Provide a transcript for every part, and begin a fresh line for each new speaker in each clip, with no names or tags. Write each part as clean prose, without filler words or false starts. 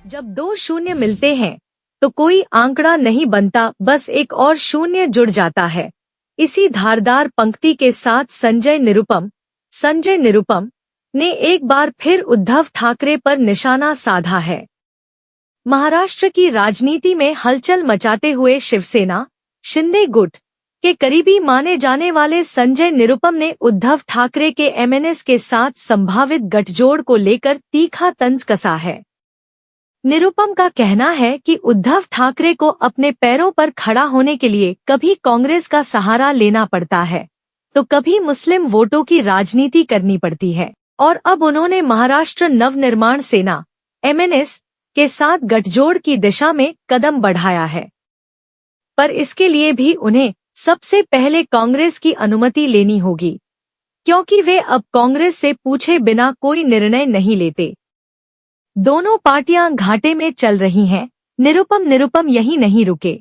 जब दो शून्य मिलते हैं तो कोई आंकड़ा नहीं बनता, बस एक और शून्य जुड़ जाता है। इसी धारदार पंक्ति के साथ संजय निरुपम ने एक बार फिर उद्धव ठाकरे पर निशाना साधा है। महाराष्ट्र की राजनीति में हलचल मचाते हुए शिवसेना शिंदे गुट के करीबी माने जाने वाले संजय निरुपम ने उद्धव ठाकरे के एमएनएस के साथ संभावित गठजोड़ को लेकर तीखा तंज कसा है। निरुपम का कहना है कि उद्धव ठाकरे को अपने पैरों पर खड़ा होने के लिए कभी कांग्रेस का सहारा लेना पड़ता है तो कभी मुस्लिम वोटों की राजनीति करनी पड़ती है, और अब उन्होंने महाराष्ट्र नवनिर्माण सेना एमएनएस के साथ गठजोड़ की दिशा में कदम बढ़ाया है। पर इसके लिए भी उन्हें सबसे पहले कांग्रेस की अनुमति लेनी होगी, क्योंकि वे अब कांग्रेस से पूछे बिना कोई निर्णय नहीं लेते। दोनों पार्टियां घाटे में चल रही हैं। निरुपम यही नहीं रुके।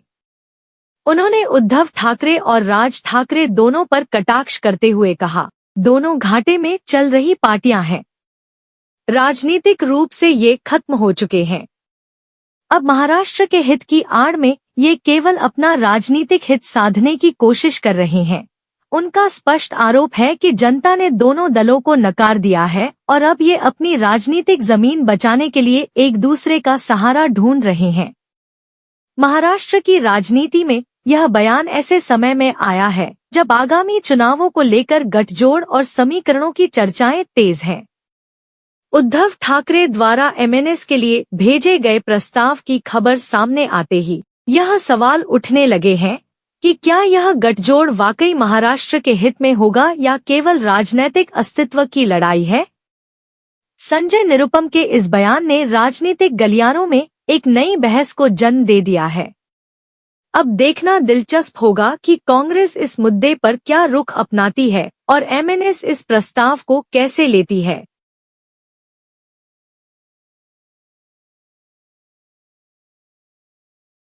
उन्होंने उद्धव ठाकरे और राज ठाकरे दोनों पर कटाक्ष करते हुए कहा, दोनों घाटे में चल रही पार्टियां हैं। राजनीतिक रूप से ये खत्म हो चुके हैं। अब महाराष्ट्र के हित की आड़ में ये केवल अपना राजनीतिक हित साधने की कोशिश कर रहे हैं। उनका स्पष्ट आरोप है कि जनता ने दोनों दलों को नकार दिया है और अब ये अपनी राजनीतिक जमीन बचाने के लिए एक दूसरे का सहारा ढूंढ रहे हैं। महाराष्ट्र की राजनीति में यह बयान ऐसे समय में आया है जब आगामी चुनावों को लेकर गठजोड़ और समीकरणों की चर्चाएं तेज हैं। उद्धव ठाकरे द्वारा एमएनएस के लिए भेजे गए प्रस्ताव की खबर सामने आते ही यह सवाल उठने लगे हैं कि क्या यह गठजोड़ वाकई महाराष्ट्र के हित में होगा या केवल राजनैतिक अस्तित्व की लड़ाई है। संजय निरुपम के इस बयान ने राजनीतिक गलियारों में एक नई बहस को जन्म दे दिया है। अब देखना दिलचस्प होगा कि कांग्रेस इस मुद्दे पर क्या रुख अपनाती है और एमएनएस इस प्रस्ताव को कैसे लेती है।